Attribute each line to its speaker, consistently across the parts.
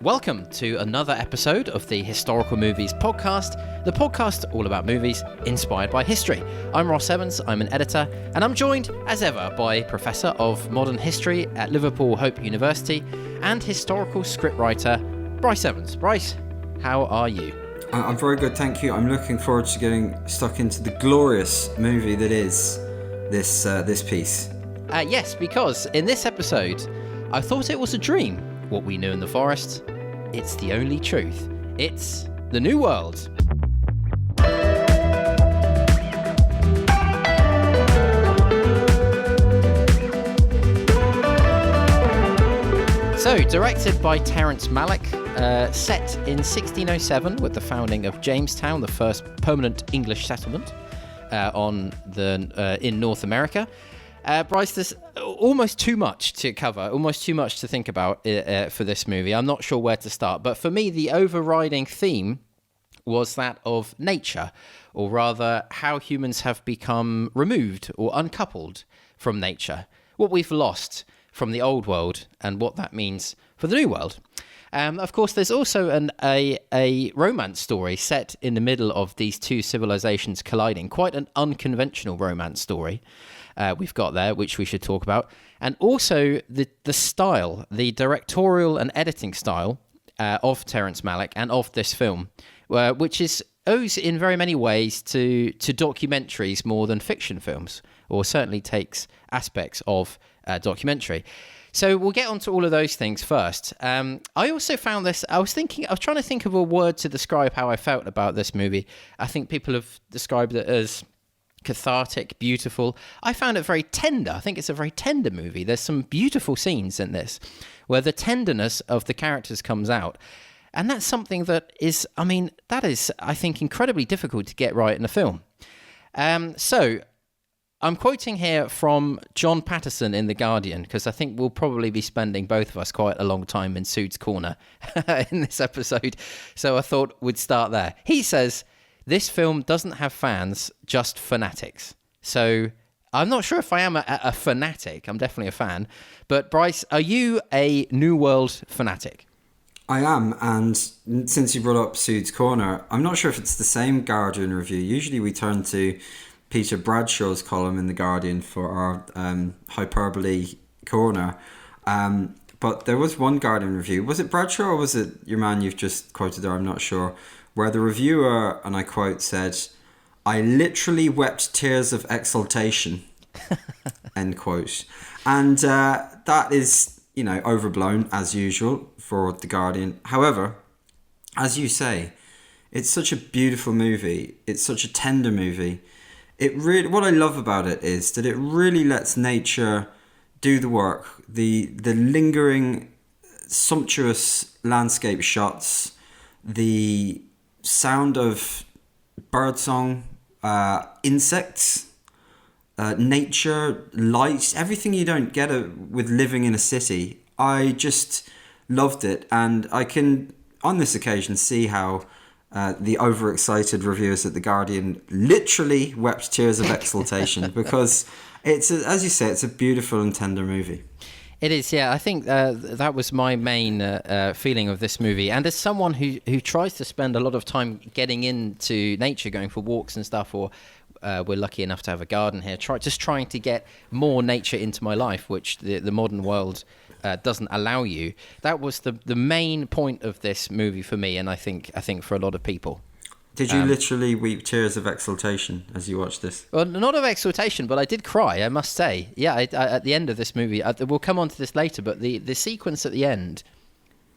Speaker 1: Welcome to another episode of the Historical Movies Podcast, the podcast all about movies inspired by history. I'm Ross Evans, I'm an editor, and I'm joined, as ever, by Professor of Modern History at Liverpool Hope University and historical scriptwriter Bryce Evans. Bryce, how are you?
Speaker 2: I'm very good, thank you. I'm looking forward to getting stuck into the glorious movie that is this piece.
Speaker 1: Yes, because in this episode, I thought it was a dream. What we knew in the forest, it's the only truth. It's the New World. So, directed by Terrence Malick, set in 1607 with the founding of Jamestown, the first permanent English settlement in North America. Bryce, there's almost too much to cover, almost too much to think about for this movie. I'm not sure where to start, but for me, the overriding theme was that of nature, or rather, how humans have become removed or uncoupled from nature, what we've lost from the old world, and what that means for the new world. Of course, there's also a romance story set in the middle of these two civilizations colliding, quite an unconventional romance story. We've got there, which we should talk about. And also the style, the directorial and editing style of Terrence Malick and of this film, which owes in very many ways to documentaries more than fiction films, or certainly takes aspects of documentary. So we'll get onto all of those things first. I also found this, I was trying to think of a word to describe how I felt about this movie. I think people have described it as cathartic, beautiful. I found it very tender. I think it's a very tender movie. There's some beautiful scenes in this where the tenderness of the characters comes out. And that's something that is, I think, incredibly difficult to get right in a film. So I'm quoting here from John Patterson in The Guardian, because I think we'll probably be spending, both of us, quite a long time in Sood's Corner in this episode. So I thought we'd start there. He says, "This film doesn't have fans, just fanatics." So I'm not sure if I am a fanatic. I'm definitely a fan. But Bryce, are you a New World fanatic?
Speaker 2: I am, and since you brought up Sood's Corner, I'm not sure if it's the same Guardian review. Usually we turn to Peter Bradshaw's column in The Guardian for our hyperbole corner. But there was one Guardian review. Was it Bradshaw or was it your man you've just quoted there? I'm not sure. Where the reviewer, and I quote, said, "I literally wept tears of exultation," end quote. And that is, overblown as usual for The Guardian. However, as you say, it's such a beautiful movie. It's such a tender movie. What I love about it is that it really lets nature do the work. The lingering, sumptuous landscape shots, the sound of birdsong, insects, nature, light, everything you don't get with living in a city. I just loved it, and I can, on this occasion, see how the overexcited reviewers at The Guardian literally wept tears of exultation because as you say, it's a beautiful and tender movie.
Speaker 1: It is, yeah. I think that was my main feeling of this movie. And as someone who tries to spend a lot of time getting into nature, going for walks and stuff, or we're lucky enough to have a garden here, trying to get more nature into my life, which the modern world doesn't allow you. That was the main point of this movie for me, and I think for a lot of people.
Speaker 2: Did you literally weep tears of exultation as you watched this?
Speaker 1: Well, not of exultation, but I did cry, I must say. Yeah, I, at the end of this movie, we'll come on to this later, but the sequence at the end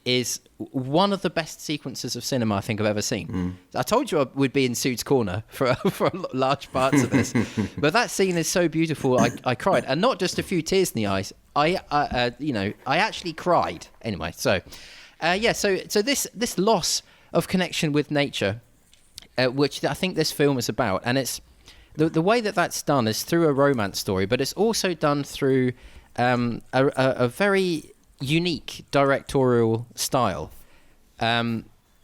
Speaker 1: is one of the best sequences of cinema I think I've ever seen. I told you I would be in Sood's Corner for large parts of this, but that scene is so beautiful. I cried, and not just a few tears in the eyes. I actually cried. Anyway, so this loss of connection with nature, which I think this film is about, and it's the way that that's done is through a romance story, but it's also done through a very unique directorial style. That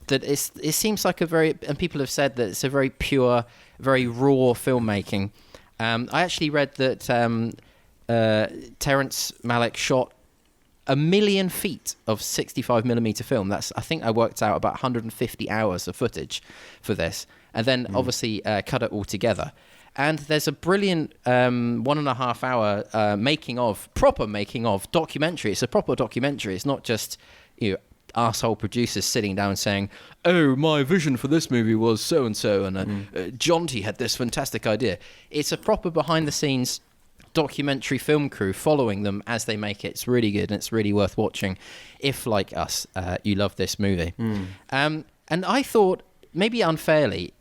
Speaker 1: it seems like and people have said that it's a very pure, very raw filmmaking. I actually read that Terrence Malick shot 1 million feet of 65mm film. I think I worked out about 150 hours of footage for this, and then obviously cut it all together. And there's a brilliant 1.5 hour proper making of documentary. It's a proper documentary. It's not just arsehole producers sitting down saying, "Oh, my vision for this movie was so and so, and Jonty had this fantastic idea." It's a proper behind the scenes documentary film crew following them as they make it. It's really good, and it's really worth watching if, like us, you love this movie. And I thought, maybe unfairly,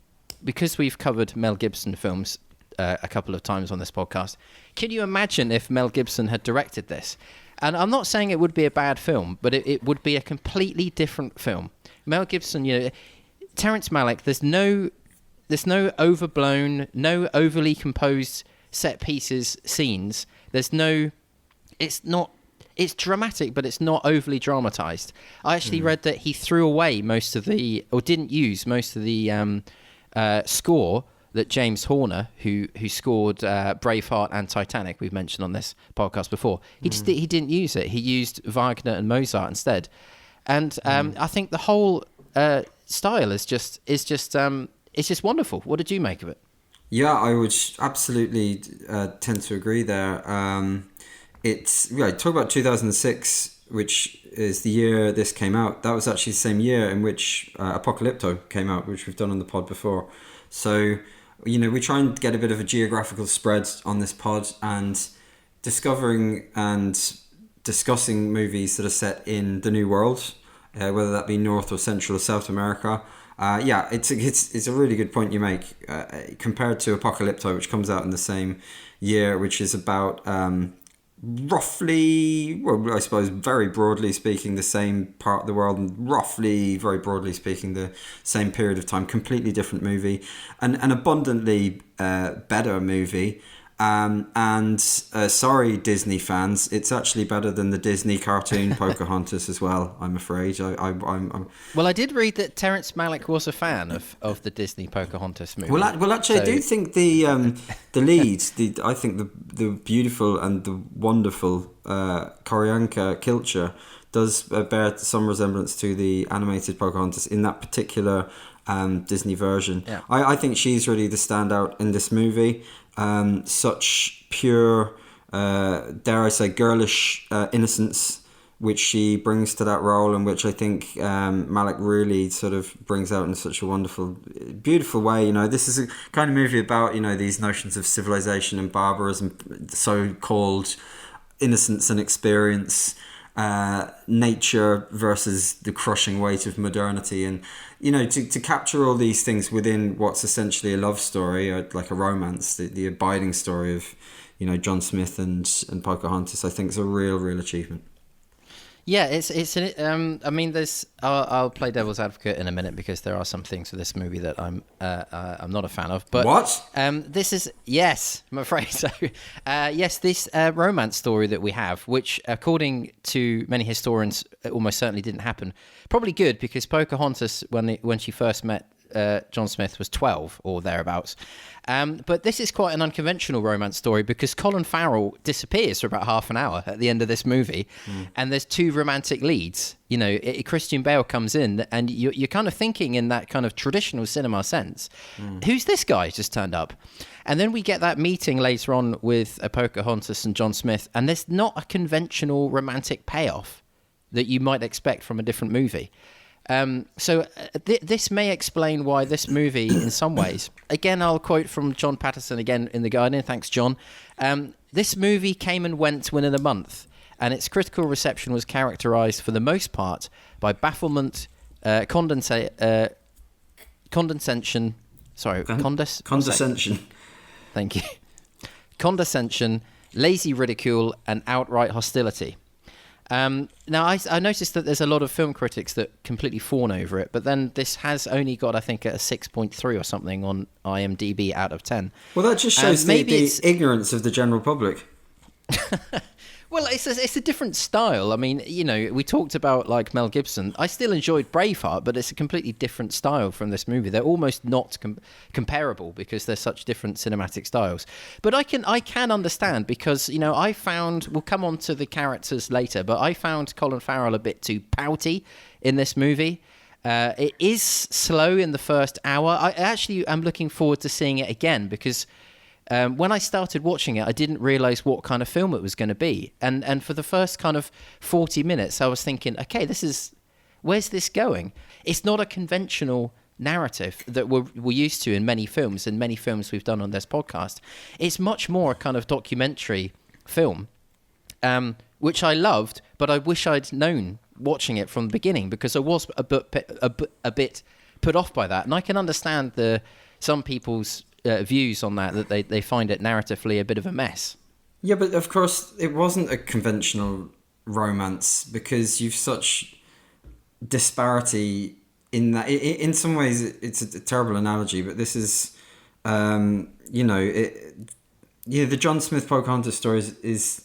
Speaker 1: because we've covered Mel Gibson films a couple of times on this podcast, can you imagine if Mel Gibson had directed this? And I'm not saying it would be a bad film, but it would be a completely different film. Mel Gibson, Terrence Malick, there's no overblown, no overly composed set pieces, scenes. It's dramatic, but it's not overly dramatized. I actually read that he threw away didn't use most of the score that James Horner, who scored Braveheart and Titanic, we've mentioned on this podcast before, he didn't use it. He used Wagner and Mozart instead. And I think the whole style is just wonderful. What did you make of it?
Speaker 2: Yeah, I would absolutely tend to agree there. Talk about 2006, which is the year this came out. That was actually the same year in which Apocalypto came out, which we've done on the pod before. So, we try and get a bit of a geographical spread on this pod, and discovering and discussing movies that are set in the New World, whether that be North or Central or South America. It's a really good point you make. Compared to Apocalypto, which comes out in the same year, which is about roughly, well, I suppose very broadly speaking, the same part of the world, and roughly, very broadly speaking, the same period of time. Completely different movie, and an abundantly better movie. Sorry, Disney fans, it's actually better than the Disney cartoon Pocahontas as well, I'm afraid.
Speaker 1: Well, I did read that Terrence Malick was a fan of the Disney Pocahontas movie.
Speaker 2: Well, actually, I do think the lead, I think the beautiful and the wonderful Q'orianka Kilcher does bear some resemblance to the animated Pocahontas in that particular Disney version. Yeah. I think she's really the standout in this movie. Such pure, dare I say, girlish innocence, which she brings to that role, and which I think Malick really sort of brings out in such a wonderful, beautiful way. This is a kind of movie about these notions of civilization and barbarism, so-called innocence and experience, nature versus the crushing weight of modernity, and to capture all these things within what's essentially a love story, like a romance, the abiding story of John Smith and Pocahontas, I think is a real achievement.
Speaker 1: Yeah, I mean, there's. I'll play devil's advocate in a minute, because there are some things for this movie that I'm not a fan of. But
Speaker 2: what?
Speaker 1: This is, yes, I'm afraid so. Yes, this romance story that we have, which according to many historians, almost certainly didn't happen. Probably good, because Pocahontas, when she first met John Smith, was 12 or thereabouts. But this is quite an unconventional romance story, because Colin Farrell disappears for about half an hour at the end of this movie, and there's two romantic leads. Christian Bale comes in, and you're kind of thinking in that kind of traditional cinema sense, who's this guy just turned up? And then we get that meeting later on with Pocahontas and John Smith, and there's not a conventional romantic payoff that you might expect from a different movie. This may explain why this movie, in some ways, again, I'll quote from John Patterson again in The Guardian. Thanks, John. This movie came and went within a month, and its critical reception was characterized for the most part by bafflement, condescension. Thank you. Condescension, lazy ridicule, and outright hostility. Now, I noticed that there's a lot of film critics that completely fawn over it, but then this has only got, I think, a 6.3 or something on IMDb out of 10.
Speaker 2: Well, that just shows the ignorance of the general public.
Speaker 1: Well, it's a different style. I mean, we talked about like Mel Gibson. I still enjoyed Braveheart, but it's a completely different style from this movie. They're almost not comparable because they're such different cinematic styles. But I can understand because I found, we'll come on to the characters later, but I found Colin Farrell a bit too pouty in this movie. It is slow in the first hour. I actually am looking forward to seeing it again because. When I started watching it, I didn't realise what kind of film it was going to be. And for the first kind of 40 minutes, I was thinking, okay, where's this going? It's not a conventional narrative that we're used to in many films we've done on this podcast. It's much more a kind of documentary film, which I loved, but I wish I'd known watching it from the beginning because I was a bit put off by that. And I can understand some people's views on that they find it narratively a bit of a mess.
Speaker 2: Yeah, but of course it wasn't a conventional romance because you've such disparity in that. In some ways, it's a terrible analogy, but this is, the John Smith Pocahontas stories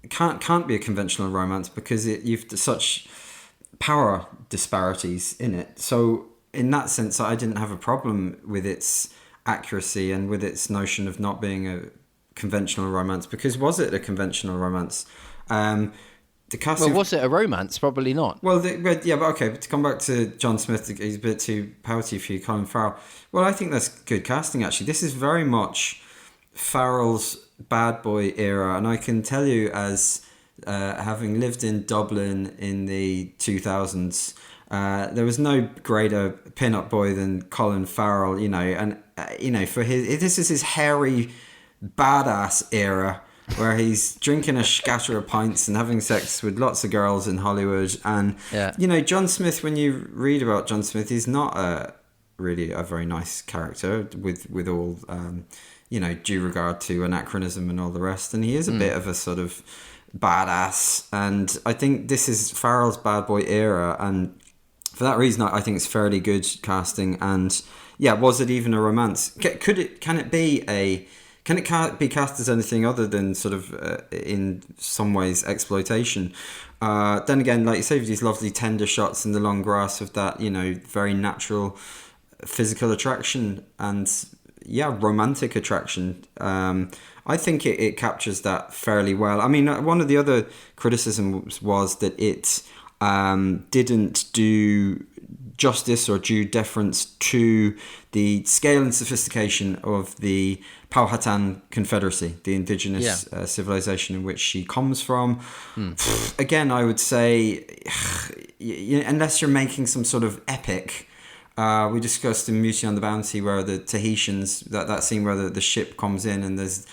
Speaker 2: can't be a conventional romance because you've such power disparities in it. So in that sense, I didn't have a problem with its accuracy and with its notion of not being a conventional romance, because was it a conventional romance?
Speaker 1: Was it a romance? Probably not.
Speaker 2: But to come back to John Smith, he's a bit too pouty for you, Colin Farrell. Well, I think that's good casting, actually. This is very much Farrell's bad boy era, and I can tell you as having lived in Dublin in the 2000s, there was no greater pin-up boy than Colin Farrell, this is his hairy, badass era where he's drinking a scatter of pints and having sex with lots of girls in Hollywood. And, John Smith, when you read about John Smith, he's not really a very nice character with all, due regard to anachronism and all the rest. And he is a bit of a sort of badass. And I think this is Farrell's bad boy era. And for that reason, I think it's fairly good casting. And was it even a romance? Can it be cast as anything other than sort of in some ways exploitation? Then again, like you say, with these lovely tender shots in the long grass of that, very natural physical attraction and romantic attraction. I think it captures that fairly well. I mean, one of the other criticisms was that it didn't do justice or due deference to the scale and sophistication of the Powhatan Confederacy, the indigenous civilization in which she comes from. Again, I would say, unless you're making some sort of epic, we discussed in Mutiny on the Bounty where the Tahitians, that scene where the ship comes in and there's,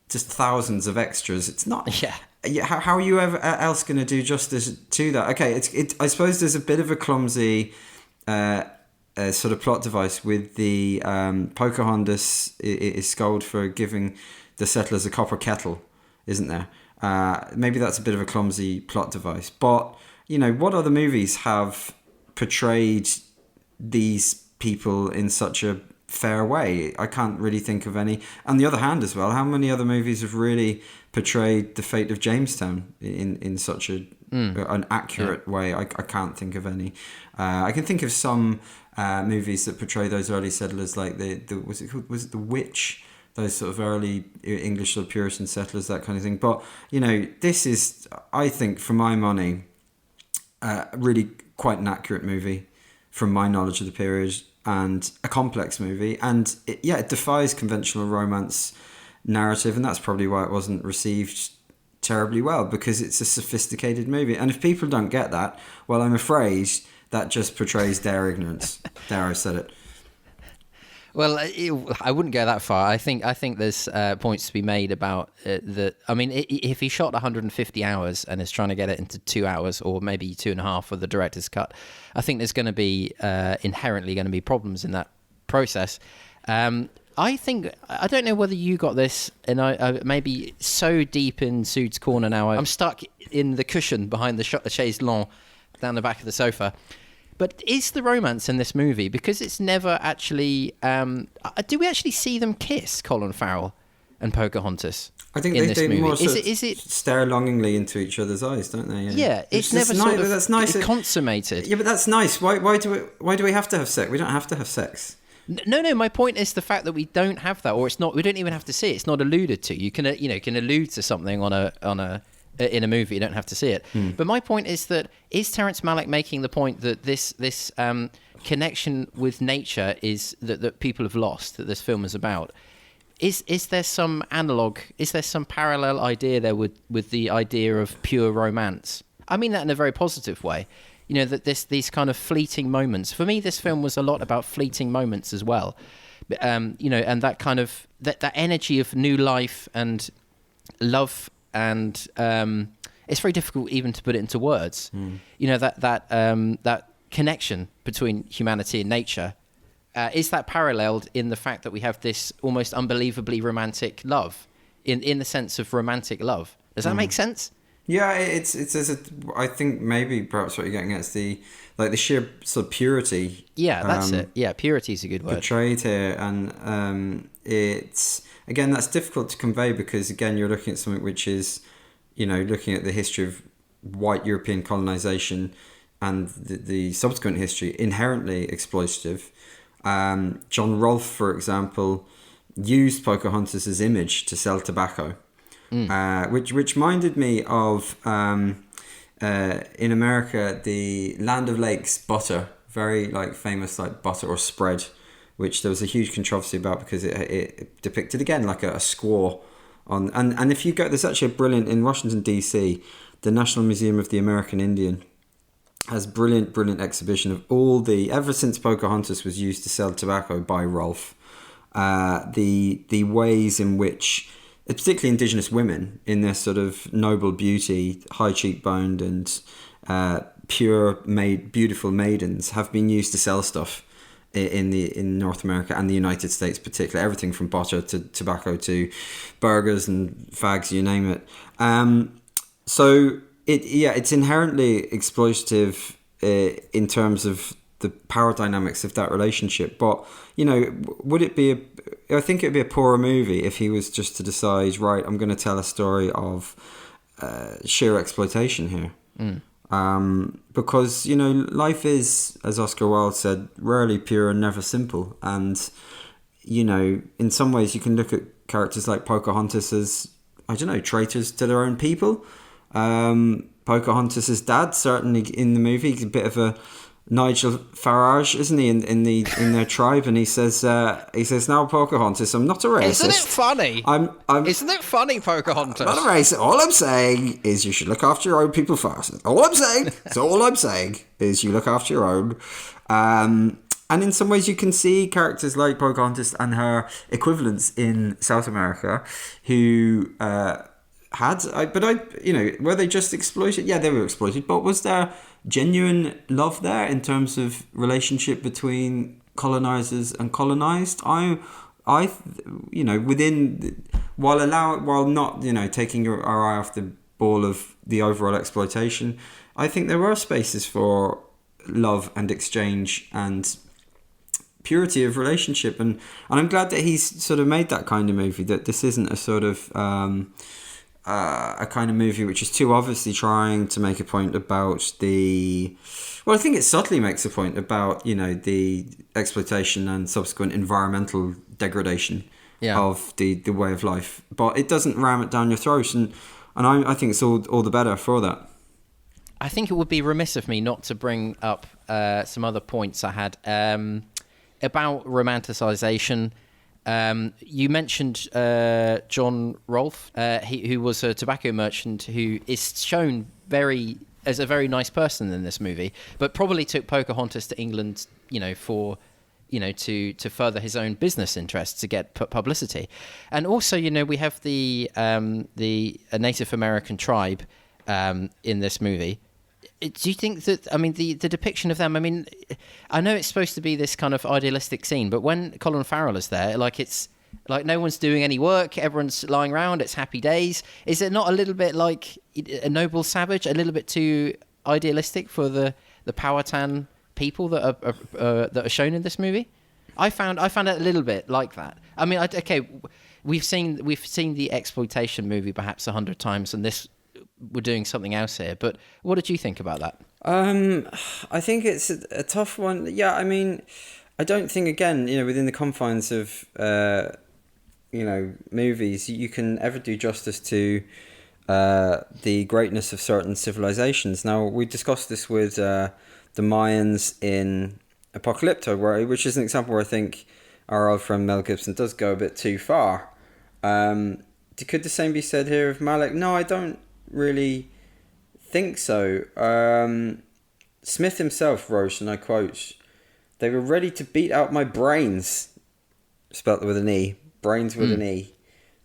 Speaker 2: just thousands of extras. It's not... Yeah, how are you ever else going to do justice to that? Okay, I suppose there's a bit of a clumsy sort of plot device with the Pocahontas is scolded for giving the settlers a copper kettle, isn't there? Maybe that's a bit of a clumsy plot device. But, what other movies have portrayed these people in such a fair way? I can't really think of any. On the other hand as well, how many other movies have really portrayed the fate of Jamestown in such an accurate way? I can't think of any. I can think of some movies that portray those early settlers, like was it The Witch? Those sort of early English sort of Puritan settlers, that kind of thing. But this is, I think, for my money, really quite an accurate movie from my knowledge of the period, and a complex movie, and it defies conventional romance narrative, and that's probably why it wasn't received terribly well, because it's a sophisticated movie. And if people don't get that, well, I'm afraid that just portrays their ignorance. There, I said it.
Speaker 1: Well, I wouldn't go that far. I think there's points to be made about if he shot 150 hours and is trying to get it into 2 hours or maybe 2.5 for the director's cut, I think there's going to be inherently going to be problems in that process. I don't know whether you got this, and I may be so deep in Sood's corner now. I'm stuck in the cushion behind the chaise longue down the back of the sofa. But is the romance in this movie, because it's never actually... do we actually see them kiss, Colin Farrell and Pocahontas?
Speaker 2: I think
Speaker 1: in
Speaker 2: they
Speaker 1: this movie?
Speaker 2: more
Speaker 1: Is it
Speaker 2: stare longingly into each other's eyes, don't they?
Speaker 1: Yeah, it's never
Speaker 2: that's nice.
Speaker 1: consummated.
Speaker 2: Yeah, but that's nice. Why do we have to have sex? We don't have to have sex.
Speaker 1: No. My point is the fact that we don't have that, or it's not. We don't even have to see it. It's not alluded to. You can allude to something in a movie. You don't have to see it. But my point is Terrence Malick making the point that this connection with nature is that people have lost, that this film is about? Is there some analog? Is there some parallel idea there with the idea of pure romance? I mean that in a very positive way. That these kind of fleeting moments. For me, this film was a lot about fleeting moments as well. And that kind of that energy of new life and love, and it's very difficult even to put it into words. That connection between humanity and nature. Is that paralleled in the fact that we have this almost unbelievably romantic love, in the sense of romantic love? Does that make sense?
Speaker 2: Yeah, it's I think maybe perhaps what you're getting at is the sheer sort of purity.
Speaker 1: Yeah, that's it. Yeah, purity is a good word.
Speaker 2: Portrayed here, and it's again that's difficult to convey because again you're looking at something which is, looking at the history of white European colonization and the subsequent history inherently exploitative. John Rolfe, for example, used Pocahontas' image to sell tobacco, which reminded me of in America the Land of Lakes butter, very famous butter or spread, which there was a huge controversy about because it depicted again like a squaw on and if you go, there's actually a brilliant in Washington DC, the National Museum of the American Indian has brilliant exhibition of all ever since Pocahontas was used to sell tobacco by Rolfe, the ways in which, particularly Indigenous women, in their sort of noble beauty, high cheekboned and beautiful maidens, have been used to sell stuff in North America and the United States, particularly everything from butter to tobacco to burgers and fags, you name it. So. It's inherently exploitative in terms of the power dynamics of that relationship. But, would it be I think it would be a poorer movie if he was just to decide, right, I'm going to tell a story of sheer exploitation here. Because, life is, as Oscar Wilde said, rarely pure and never simple. And, in some ways you can look at characters like Pocahontas as, traitors to their own people. Pocahontas' dad, certainly in the movie, he's a bit of a Nigel Farage, isn't he, in their tribe? And he says, "Now Pocahontas, I'm not a racist."
Speaker 1: Isn't it funny? Isn't it funny, Pocahontas?
Speaker 2: I'm not a racist. All I'm saying is you should look after your own people first. All I'm saying is you look after your own. And in some ways, you can see characters like Pocahontas and her equivalents in South America, who. Were they just exploited? Yeah, they were exploited. But was there genuine love there in terms of relationship between colonizers and colonized? While not taking our eye off the ball of the overall exploitation, I think there were spaces for love and exchange and purity of relationship, and I'm glad that he's sort of made that kind of movie. That this isn't a sort of a kind of movie which is too obviously trying to make a point about I think it subtly makes a point about, the exploitation and subsequent environmental degradation of the way of life. But it doesn't ram it down your throat, and I think it's all the better for that.
Speaker 1: I think it would be remiss of me not to bring up some other points I had about romanticization. You mentioned John Rolfe, who was a tobacco merchant who is shown as a very nice person in this movie, but probably took Pocahontas to England, for, to further his own business interests, to get publicity. And also, we have the Native American tribe in this movie. Do you think that, the depiction of them, I know it's supposed to be this kind of idealistic scene, but when Colin Farrell is there, it's like no one's doing any work, everyone's lying around, it's happy days. Is it not a little bit like a noble savage, a little bit too idealistic for the Powhatan people that are shown in this movie? I found it a little bit like that. we've seen the exploitation movie perhaps 100 times, and this we're doing something else here. But what did you think about that?
Speaker 2: I think it's a tough one. Yeah, I mean, I don't think, again, within the confines of movies, you can ever do justice to the greatness of certain civilizations. Now, we discussed this with the Mayans in Apocalypto, which is an example where I think our old friend Mel Gibson does go a bit too far. Could the same be said here of Malick? No, I don't really think so. Smith himself wrote, and I quote, "They were ready to beat out my brains," spelt with an E, brains with an E,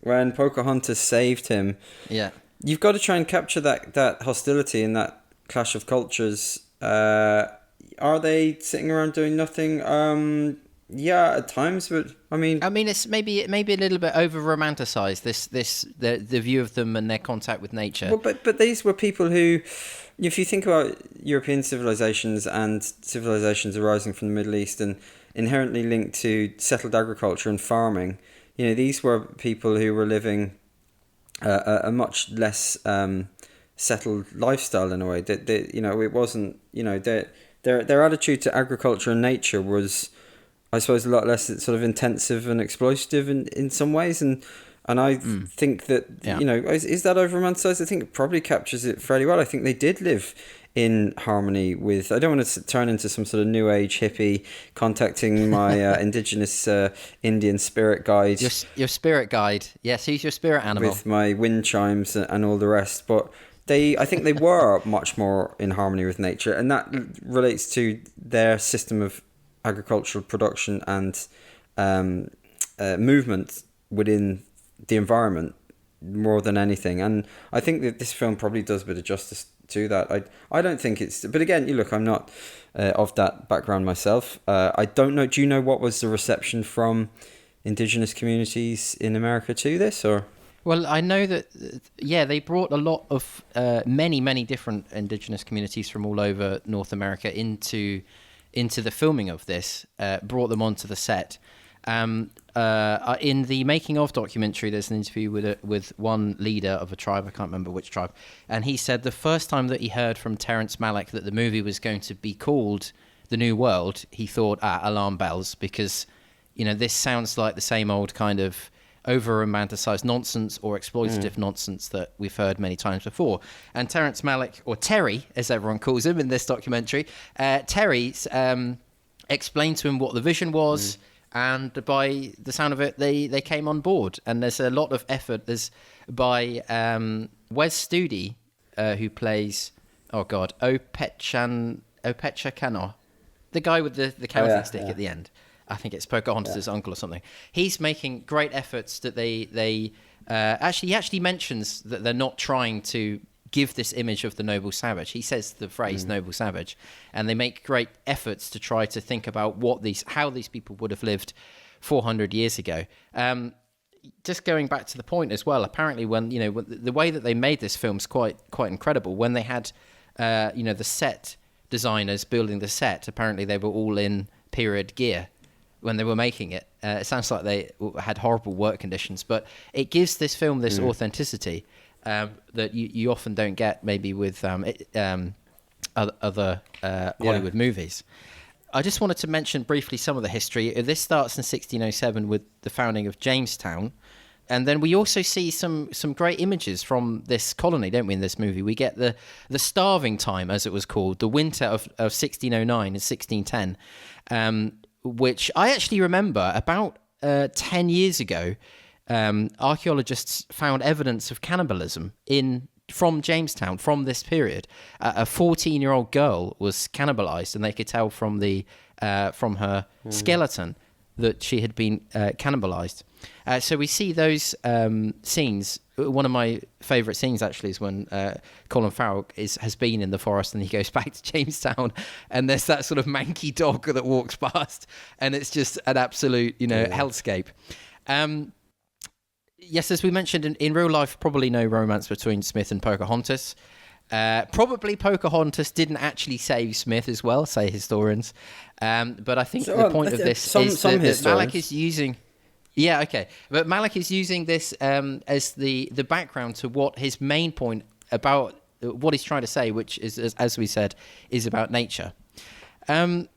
Speaker 2: when Pocahontas saved him.
Speaker 1: Yeah.
Speaker 2: You've got to try and capture that hostility and that clash of cultures. Are they sitting around doing nothing? Yeah, at times, but I mean,
Speaker 1: it's maybe a little bit over romanticized. The view of them and their contact with nature.
Speaker 2: Well, but these were people who, if you think about European civilizations and civilizations arising from the Middle East and inherently linked to settled agriculture and farming, these were people who were living a much less settled lifestyle in a way. That it wasn't. Their attitude to agriculture and nature was, I suppose, a lot less sort of intensive and exploitative in some ways, and I think that is that over romanticized? I think it probably captures it fairly well. I think they did live in harmony with. I don't want to turn into some sort of new age hippie contacting my indigenous Indian spirit guide.
Speaker 1: Your spirit guide, yes, he's your spirit animal
Speaker 2: with my wind chimes and all the rest, but. I think they were much more in harmony with nature, and that relates to their system of agricultural production and movement within the environment more than anything. And I think that this film probably does a bit of justice to that. I don't think it's... But again, I'm not of that background myself. I don't know... Do you know what was the reception from Indigenous communities in America to this, or...?
Speaker 1: Well, I know that, they brought a lot of many different indigenous communities from all over North America into the filming of this, brought them onto the set. In the making of documentary, there's an interview with one leader of a tribe, I can't remember which tribe, and he said the first time that he heard from Terrence Malick that the movie was going to be called The New World, he thought, alarm bells, because, this sounds like the same old kind of over-romanticized nonsense or exploitative nonsense that we've heard many times before. And Terrence Malick, or Terry, as everyone calls him in this documentary, Terry explained to him what the vision was, and by the sound of it, they came on board. And there's a lot of effort. There's by Wes Studi, who plays, Opecha Cano, the guy with the counting stick at the end. I think it's Pocahontas' uncle or something. He's making great efforts that he actually mentions that they're not trying to give this image of the noble savage. He says the phrase noble savage, and they make great efforts to try to think about how these people would have lived 400 years ago. Just going back to the point as well, apparently when the way that they made this film is quite incredible. When they had the set designers building the set, apparently they were all in period gear when they were making it. It sounds like they had horrible work conditions, but it gives this film this authenticity that you often don't get maybe with other Hollywood movies. I just wanted to mention briefly some of the history. This starts in 1607 with the founding of Jamestown, and then we also see some great images from this colony, don't we, in this movie? We get the starving time, as it was called, the winter of 1609 and 1610, which I actually remember about 10 years ago. Archaeologists found evidence of cannibalism from Jamestown from this period. A 14-year-old girl was cannibalized, and they could tell from her skeleton that she had been cannibalized. So we see those scenes. One of my favourite scenes actually is when Colin Farrell has been in the forest and he goes back to Jamestown, and there's that sort of manky dog that walks past, and it's just an absolute hellscape. Yes, as we mentioned, in real life, probably no romance between Smith and Pocahontas. Probably Pocahontas didn't actually save Smith as well, say historians. But I think the point of this is that Malick is using... Yeah, okay. But Malick is using this as the background to what his main point about what he's trying to say, which is, as we said, is about nature. I've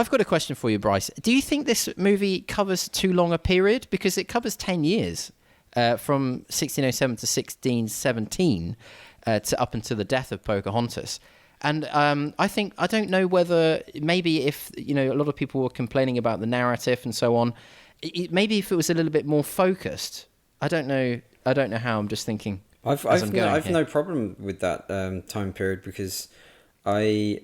Speaker 1: got a question for you, Bryce. Do you think this movie covers too long a period? Because it covers 10 years, from 1607 to 1617, to up until the death of Pocahontas. And I don't know whether maybe if, a lot of people were complaining about the narrative and so on, maybe if it was a little bit more focused. I don't know how. I'm just thinking.
Speaker 2: I've no problem with that time period, because so we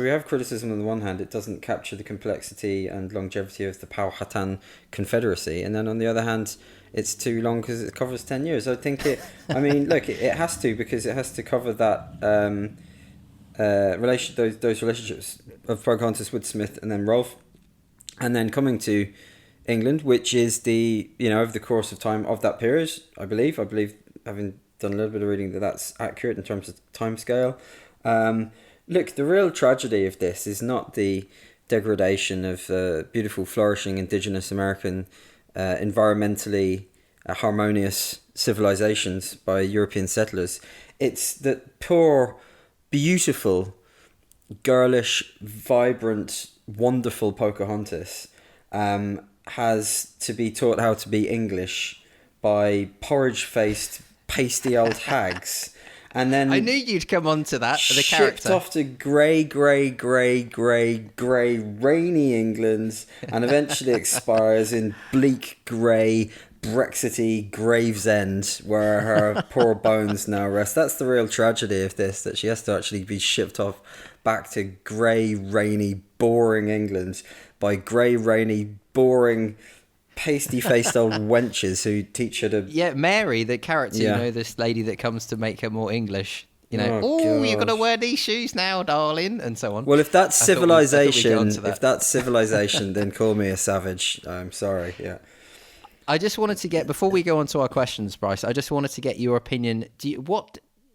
Speaker 2: have criticism on the one hand. It doesn't capture the complexity and longevity of the Powhatan Confederacy, and then on the other hand, it's too long because it covers 10 years. I think it has to, because it has to cover that those relationships of Pocahontas, Woodsmith, and then Rolfe, and then coming to England, which is over the course of time of that period. I believe, having done a little bit of reading, that's accurate in terms of timescale. Look, the real tragedy of this is not the degradation of beautiful, flourishing indigenous American, environmentally harmonious civilizations by European settlers. It's that poor, beautiful, girlish, vibrant, wonderful Pocahontas has to be taught how to be English by porridge-faced, pasty old hags. And then
Speaker 1: I knew you'd come on to that, the
Speaker 2: shipped
Speaker 1: character.
Speaker 2: off to grey, rainy England, and eventually expires in bleak, grey, Brexity Gravesend, where her poor bones now rest. That's the real tragedy of this, that she has to actually be shipped off back to grey, rainy, boring England by grey, rainy, boring, pasty-faced old wenches who teach her to...
Speaker 1: Yeah, Mary, the character, this lady that comes to make her more English. You've got to wear these shoes now, darling, and so on.
Speaker 2: Well, if that's civilization, then call me a savage. I'm sorry, yeah.
Speaker 1: I just wanted to get, before we go on to our questions, Bryce, I just wanted to get your opinion.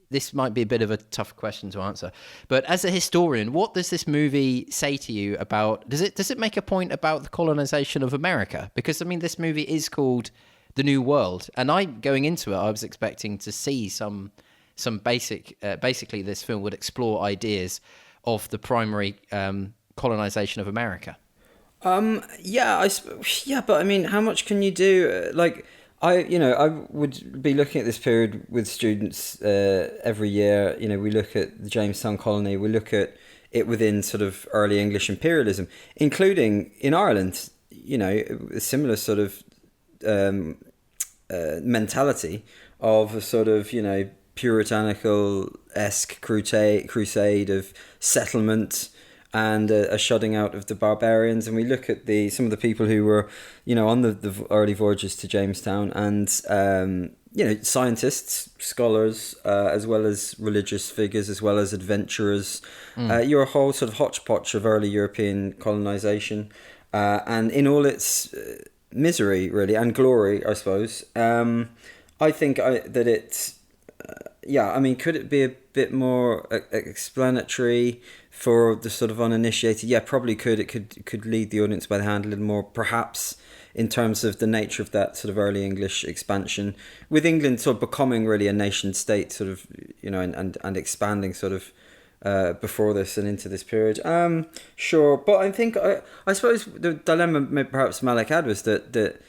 Speaker 1: This might be a bit of a tough question to answer, but as a historian, what does this movie say to you about, does it make a point about the colonization of America? Because, this movie is called The New World, and going into it, I was expecting to see some basically this film would explore ideas of the primary colonization of America. But how much can you do? I would be looking at this period with students every year. We look at the Jamestown colony. We look at it within sort of early English imperialism, including in Ireland. A similar sort of mentality of a sort of puritanical-esque crusade of settlement and a shutting out of the barbarians. And we look at some of the people who were, on the early voyages to Jamestown, and scientists, scholars, as well as religious figures, as well as adventurers. You're a whole sort of hodgepodge of early European colonization, and in all its misery, really, and glory, I suppose. I think that it's... could it be a bit more explanatory for the sort of uninitiated? Yeah, probably could. It could lead the audience by the hand a little more, perhaps, in terms of the nature of that sort of early English expansion, with England sort of becoming really a nation state, sort of, and expanding sort of before this and into this period. Sure, but I think I suppose the dilemma perhaps Malick had was that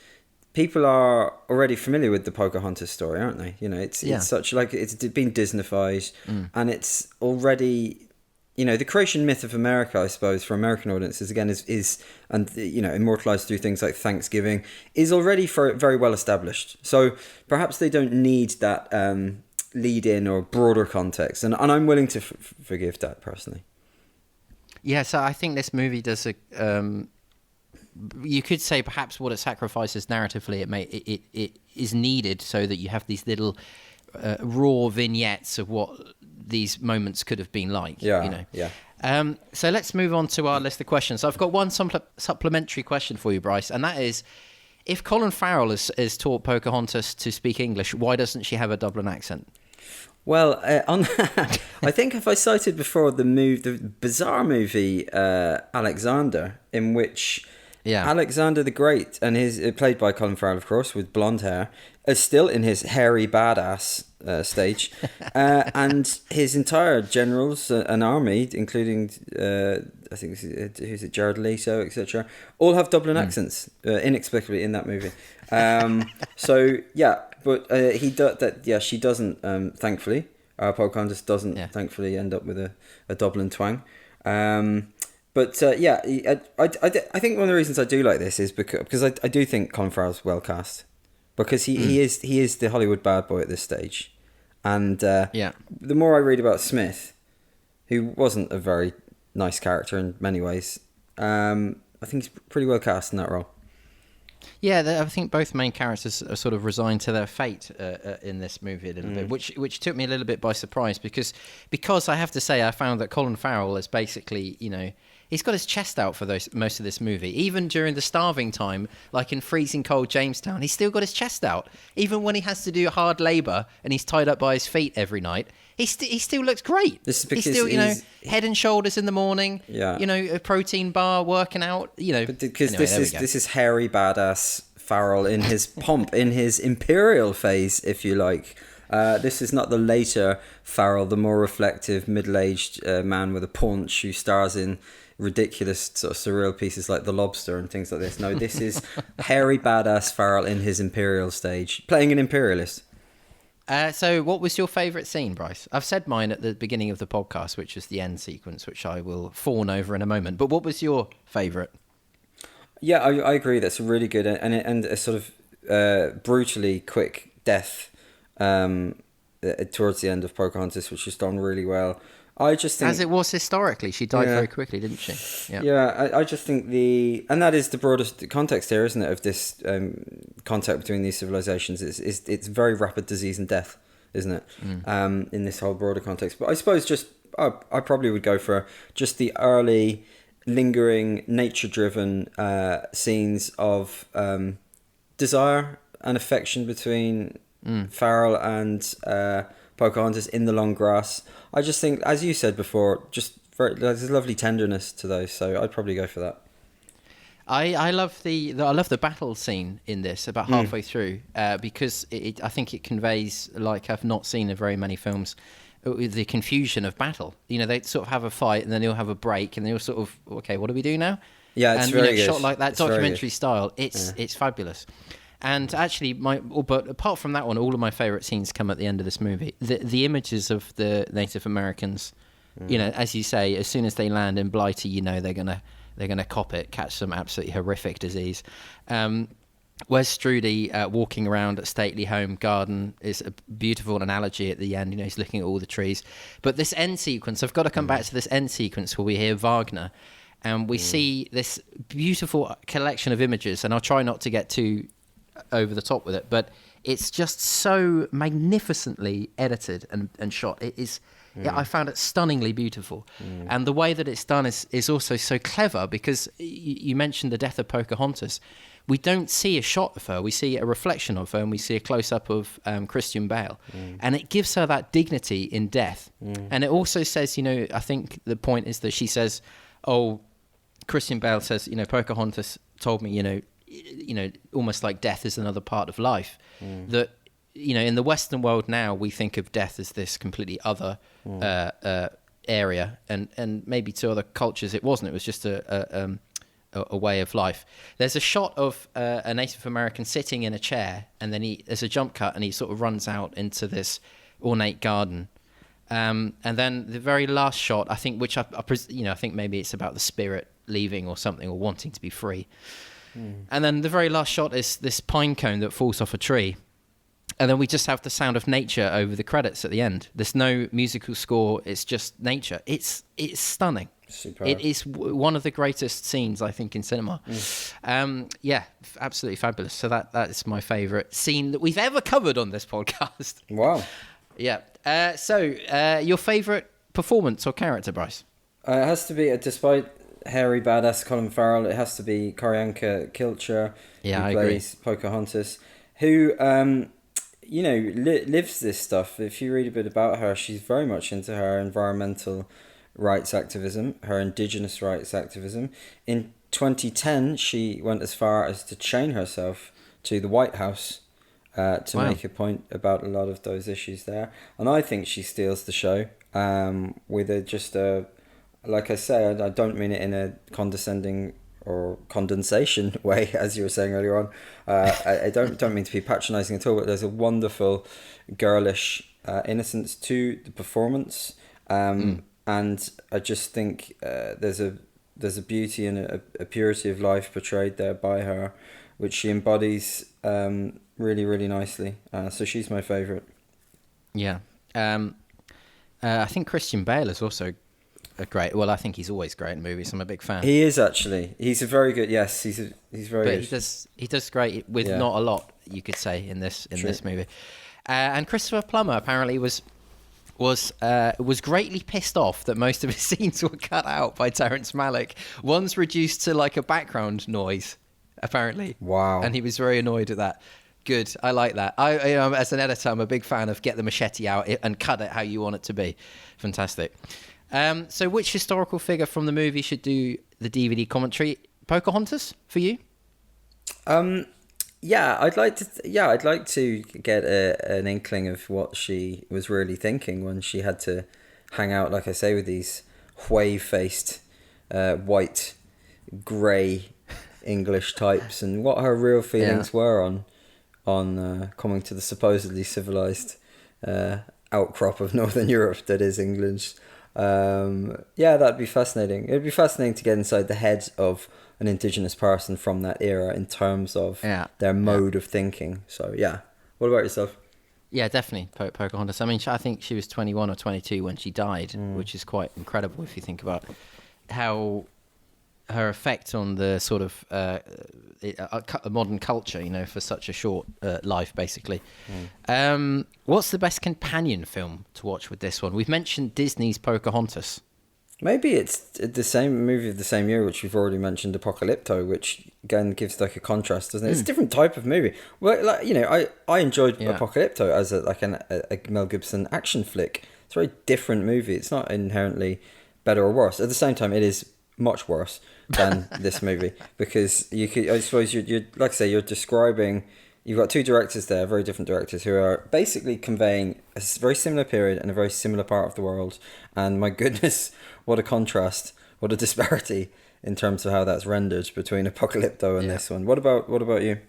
Speaker 1: people are already familiar with the Pocahontas story, aren't they? It's such it's been Disneyfied, and it's already, the creation myth of America, I suppose, for American audiences again is immortalized through things like Thanksgiving, is already very well established. So perhaps they don't need that lead in or broader context, and I'm willing to forgive that personally. Yeah, so I think this movie does a. You could say perhaps what it sacrifices narratively, it is needed so that you have these little raw vignettes of what these moments could have been like. So let's move on to our list of questions. So I've got one supplementary question for you, Bryce, and that is, if Colin Farrell has taught Pocahontas to speak English, why doesn't she have a Dublin accent?
Speaker 2: Well, I think if I cited before the bizarre movie Alexander, in which
Speaker 1: Yeah.
Speaker 2: Alexander the Great, and his played by Colin Farrell, of course, with blonde hair, is still in his hairy badass stage, and his entire generals and army, including I think who's it, Jared Leto, etc., all have Dublin accents inexplicably in that movie. So yeah, but she doesn't. Thankfully, Pocahontas doesn't thankfully end up with a Dublin twang. But I think one of the reasons I do like this is because I do think Colin Farrell's well cast, because he is the Hollywood bad boy at this stage, and the more I read about Smith, who wasn't a very nice character in many ways, I think he's pretty well cast in that role.
Speaker 1: Yeah, I think both main characters are sort of resigned to their fate in this movie a little bit, which took me a little bit by surprise because I have to say I found that Colin Farrell is basically, he's got his chest out for most of this movie. Even during the starving time, like in freezing cold Jamestown, he's still got his chest out. Even when he has to do hard labour and he's tied up by his feet every night, he still looks great.
Speaker 2: This is because
Speaker 1: he's still, head and shoulders in the morning.
Speaker 2: Yeah.
Speaker 1: A protein bar, working out.
Speaker 2: But because
Speaker 1: anyway,
Speaker 2: this is hairy badass Farrell in his pomp, in his imperial phase, if you like. This is not the later Farrell, the more reflective middle-aged man with a paunch who stars in ridiculous sort of surreal pieces like The Lobster and things like this. No, this is hairy badass Farrell in his imperial stage, playing an imperialist.
Speaker 1: So what was your favourite scene, Bryce? I've said mine at the beginning of the podcast, which was the end sequence, which I will fawn over in a moment. But what was your favourite?
Speaker 2: Yeah, I agree. That's a really good and a sort of brutally quick death towards the end of Pocahontas, which is done really well. I just think,
Speaker 1: as it was historically, she died very quickly, didn't she?
Speaker 2: Yeah. I just think and that is the broadest context here, isn't it, of this contact between these civilizations. It's very rapid disease and death, isn't it? In this whole broader context. But I suppose I probably would go for just the early, lingering, nature-driven scenes of desire and affection between Farrell and Pocahontas in the long grass. I just think, as you said before, there's a lovely tenderness to those, so I'd probably go for that.
Speaker 1: I love the battle scene in this about halfway through because I think it conveys, like I've not seen in very many films, the confusion of battle. They sort of have a fight and then they'll have a break and they'll sort of, okay, what do we do now?
Speaker 2: Yeah, it's very good.
Speaker 1: Shot like that, documentary style. It's fabulous. And actually, but apart from that one, all of my favourite scenes come at the end of this movie. The images of the Native Americans, as you say, as soon as they land in Blighty, they're gonna cop it, catch some absolutely horrific disease. Wes Strudi walking around a stately home garden is a beautiful analogy at the end. He's looking at all the trees. But this end sequence, I've got to come back to this end sequence where we hear Wagner, and we see this beautiful collection of images. And I'll try not to get too over the top with it, but it's just so magnificently edited and shot. It is. I found it stunningly beautiful, and the way that it's done is also so clever because you mentioned the death of Pocahontas. We don't see a shot of her; we see a reflection of her, and we see a close up of Christian Bale, and it gives her that dignity in death. And it also says, I think the point is that she says, "Oh, Christian Bale says, Pocahontas told me, almost like death is another part of life. That, in the Western world now, we think of death as this completely other area, and maybe to other cultures it wasn't. It was just a way of life. There's a shot of a Native American sitting in a chair, and then there's a jump cut, and he sort of runs out into this ornate garden. And then the very last shot, I think, which I think maybe it's about the spirit leaving or something, or wanting to be free. And then the very last shot is this pine cone that falls off a tree. And then we just have the sound of nature over the credits at the end. There's no musical score. It's just nature. It's stunning. Superb. It is one of the greatest scenes, I think, in cinema. Absolutely fabulous. So that is my favourite scene that we've ever covered on this podcast.
Speaker 2: Wow.
Speaker 1: Yeah. So your favourite performance or character, Bryce?
Speaker 2: It has to be, despite hairy badass Colin Farrell, it has to be Q'orianka Kilcher, who plays Pocahontas, who lives this stuff. If you read a bit about her, she's very much into her environmental rights activism, her indigenous rights activism. In 2010, she went as far as to chain herself to the White House to make a point about a lot of those issues there. And I think she steals the show with like I say, I don't mean it in a condescending or condensation way, as you were saying earlier on. I don't mean to be patronising at all, but there's a wonderful girlish innocence to the performance. And I just think there's a beauty and a purity of life portrayed there by her, which she embodies really, really nicely. So she's my favourite. Yeah.
Speaker 1: I think Christian Bale is also a great... Well, I think he's always great in movies. I'm a big fan.
Speaker 2: He is, actually. He's a very good... Yes, he's very good.
Speaker 1: But he does great with not a lot, you could say, in this movie. And Christopher Plummer apparently was greatly pissed off that most of his scenes were cut out by Terrence Malick. One's reduced to like a background noise, apparently.
Speaker 2: Wow.
Speaker 1: And he was very annoyed at that. Good. I like that. I as an editor, I'm a big fan of get the machete out and cut it how you want it to be. Fantastic. So which historical figure from the movie should do the DVD commentary? Pocahontas for you?
Speaker 2: Yeah, I'd like to get an inkling of what she was really thinking when she had to hang out, like I say, with these wave-faced, white, grey English types, and what her real feelings were on coming to the supposedly civilised outcrop of Northern Europe that is England. That'd be fascinating. It'd be fascinating to get inside the head of an Indigenous person from that era in terms of their mode of thinking. So, yeah. What about yourself?
Speaker 1: Yeah, definitely Pocahontas. I mean, I think she was 21 or 22 when she died, which is quite incredible if you think about how her effect on the sort of modern culture, for such a short life, basically. What's the best companion film to watch with this one? We've mentioned Disney's Pocahontas.
Speaker 2: Maybe it's the same movie of the same year, which we've already mentioned, Apocalypto, which again gives like a contrast, doesn't it? It's a different type of movie. Well, like I enjoyed Apocalypto as a Mel Gibson action flick. It's a very different movie. It's not inherently better or worse. At the same time, it is much worse than this movie, because I suppose you're like I say, you're describing. You've got two directors there, very different directors, who are basically conveying a very similar period and a very similar part of the world. And my goodness, what a contrast, what a disparity in terms of how that's rendered between Apocalypto and this one. What about you?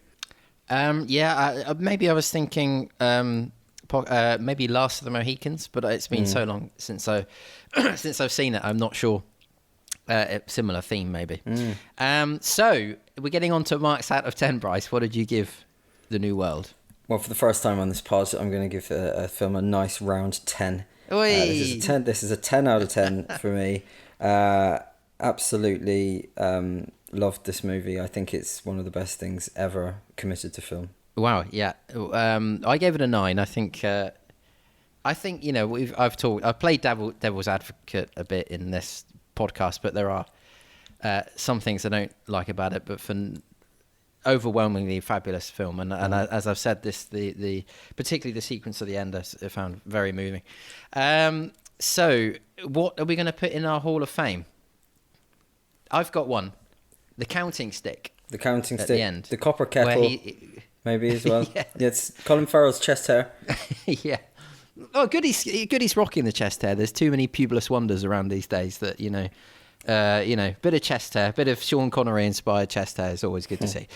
Speaker 2: Maybe I was thinking maybe Last of the Mohicans, but it's been so long since I've seen it. I'm not sure. A similar theme, maybe. So we're getting on to marks out of 10, Bryce. What did you give The New World? Well, for the first time on this pod, I'm going to give a film a nice round 10. This is a 10 out of 10 for me. Absolutely loved this movie. I think it's one of the best things ever committed to film. Wow, yeah. I gave it a 9. I think I've played devil's advocate a bit in this podcast, but there are some things I don't like about it, but for overwhelmingly fabulous film, and as I've said, the particularly the sequence at the end I found very moving. So what are we going to put in our Hall of Fame? I've got one, the counting stick at the end, the copper kettle, maybe as well. It's Colin Farrell's chest hair. Oh, good he's rocking the chest hair. There's too many pubulous wonders around these days that, bit of chest hair, bit of Sean Connery inspired chest hair is always good to see.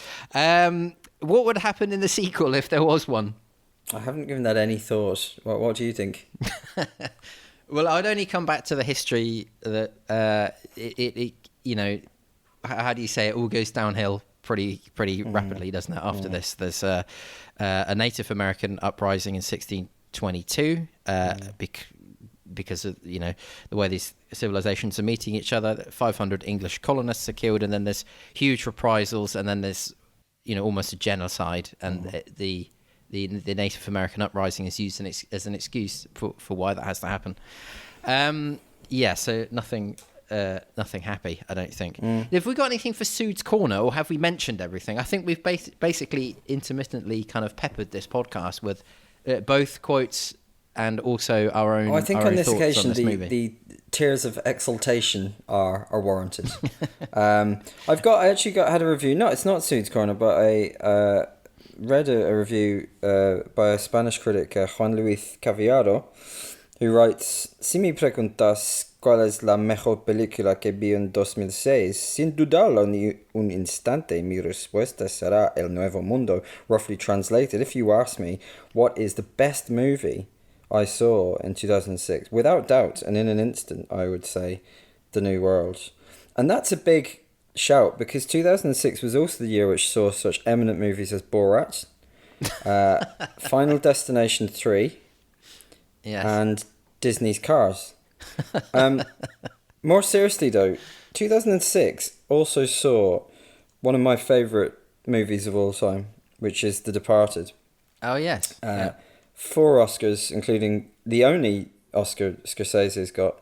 Speaker 2: What would happen in the sequel if there was one? I haven't given that any thought. What do you think? Well, I'd only come back to the history that how do you say, it all goes downhill pretty rapidly, doesn't it? After this, there's a Native American uprising in 1622, because of the way these civilizations are meeting each other. 500 English colonists are killed, and then there's huge reprisals, and then there's almost a genocide, and the Native American uprising is used as an excuse for why that has to happen. So nothing happy, I don't think. Have we got anything for Sood's Corner, or have we mentioned everything? I think we've basically intermittently kind of peppered this podcast with both quotes
Speaker 1: and also our own.
Speaker 2: I think
Speaker 1: our
Speaker 2: on
Speaker 1: own
Speaker 2: this
Speaker 1: thoughts
Speaker 2: occasion,
Speaker 1: on this movie.
Speaker 2: the tears of exultation are warranted. I actually had a review. No, it's not Sude's Corner, but I read a review by a Spanish critic, Juan Luis Caviaro, who writes: Si me preguntas cuál es la mejor película que vi en 2006, sin dudarlo ni un instante, mi respuesta será El Nuevo Mundo. Roughly translated, if you ask me what is the best movie I saw in 2006, without doubt and in an instant, I would say The New World. And that's a big shout, because 2006 was also the year which saw such eminent movies as Borat, Final Destination 3,
Speaker 1: yes.
Speaker 2: and Disney's Cars. More seriously though, 2006 also saw one of my favourite movies of all time, which is The Departed.
Speaker 1: Oh, yes.
Speaker 2: 4 Oscars, including the only Oscar Scorsese's got,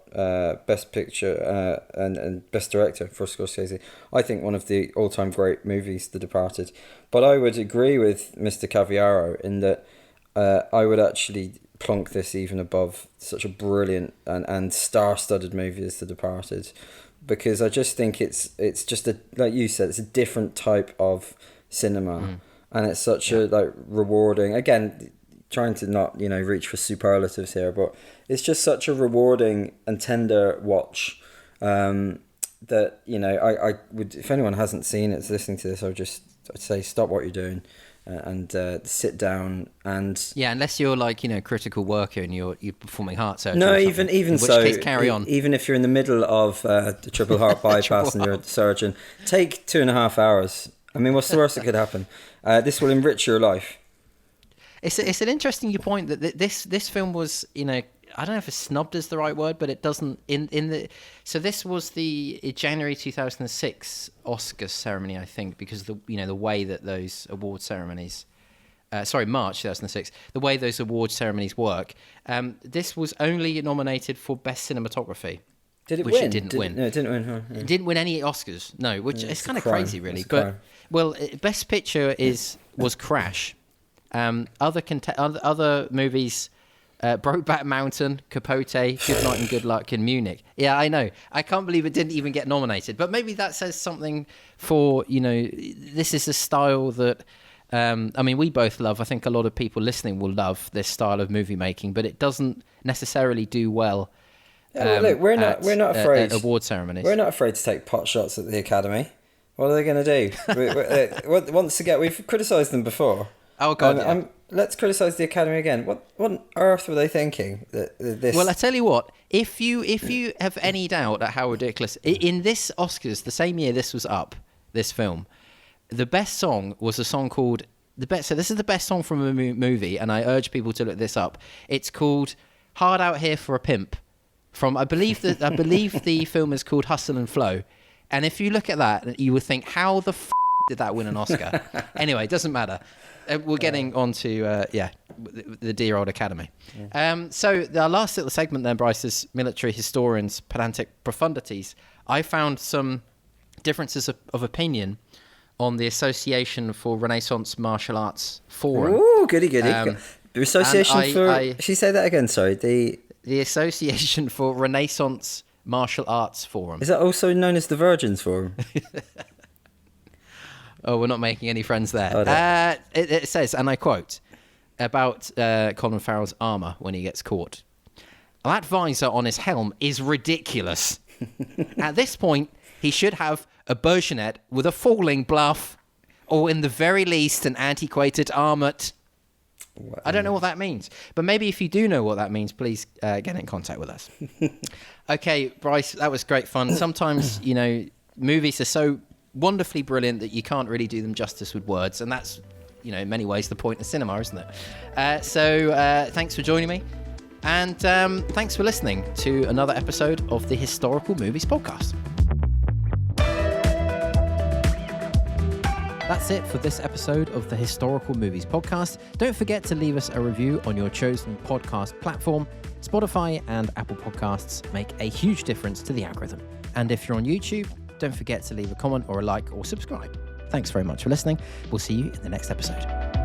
Speaker 2: Best Picture and Best Director for Scorsese. I think one of the all-time great movies, The Departed. But I would agree with Mr. Caviaro in that I would actually plonk this even above such a brilliant and star-studded movie as The Departed, because I just think it's just like you said, it's a different type of cinema, and it's such a rewarding. Again, trying to not reach for superlatives here, but it's just such a rewarding and tender watch that I would, if anyone hasn't seen it, listening to this, I'd say stop what you're doing. And sit down and
Speaker 1: unless you're critical worker and you're performing heart surgery.
Speaker 2: No, even
Speaker 1: in which
Speaker 2: so,
Speaker 1: case, carry on.
Speaker 2: Even if you're in the middle of the triple heart bypass and you're a surgeon, take 2.5 hours. I mean, what's the worst that could happen? This will enrich your life.
Speaker 1: It's an interesting point that this film was, I don't know if it's snubbed is the right word, but it doesn't so this was the January 2006 Oscars ceremony, I think, because the way that those award ceremonies, March 2006, the way those award ceremonies work. This was only nominated for Best Cinematography.
Speaker 2: Did it
Speaker 1: which
Speaker 2: win?
Speaker 1: It didn't win.
Speaker 2: No, it didn't win. Huh? Yeah.
Speaker 1: It didn't win any Oscars. No, which is kind of crazy, really.
Speaker 2: But
Speaker 1: Best Picture was Crash. Other movies. Brokeback Mountain, Capote, Good Night and Good Luck, and Munich. Yeah, I know. I can't believe it didn't even get nominated. But maybe that says something for, this is a style that, we both love. I think a lot of people listening will love this style of movie making, but it doesn't necessarily do well.
Speaker 2: Look, we're not afraid
Speaker 1: at award ceremonies.
Speaker 2: We're not afraid to take pot shots at the Academy. What are they going to do? Once again, we've criticised them before.
Speaker 1: Oh God!
Speaker 2: Let's criticise the Academy again. What on earth were they thinking? This?
Speaker 1: Well, I tell you what. If you have any doubt at how ridiculous in this Oscars, the same year this was up, this film, the best song was a song called the best. So this is the best song from a movie, and I urge people to look this up. It's called "Hard Out Here for a Pimp." From I believe the film is called Hustle and Flow, and if you look at that, you would think, how the did that win an Oscar? Anyway, it doesn't matter. We're getting on to the dear old Academy. Yeah. So our last little segment then, Bryce, is military historians' pedantic profundities. I found some differences of opinion on the Association for Renaissance Martial Arts Forum.
Speaker 2: Ooh, goody. The Association for... Should you say that again? Sorry.
Speaker 1: The Association for Renaissance Martial Arts Forum.
Speaker 2: Is that also known as the Virgins Forum?
Speaker 1: Oh, we're not making any friends there. Oh, no. It says, and I quote, about Colin Farrell's armour when he gets caught. That visor on his helm is ridiculous. At this point, he should have a bajonet with a falling bluff, or in the very least, an antiquated armet. I don't know what that means. But maybe if you do know what that means, please get in contact with us. Okay, Bryce, that was great fun. Sometimes, movies are so wonderfully brilliant that you can't really do them justice with words, and that's in many ways the point of cinema, isn't it? So thanks for joining me, and thanks for listening to another episode of the Historical Movies Podcast. That's it for this episode of the Historical Movies Podcast. Don't forget to leave us a review on your chosen podcast platform. Spotify and Apple Podcasts make a huge difference to the algorithm. And if you're on YouTube, don't forget to leave a comment or a like or subscribe. Thanks very much for listening. We'll see you in the next episode.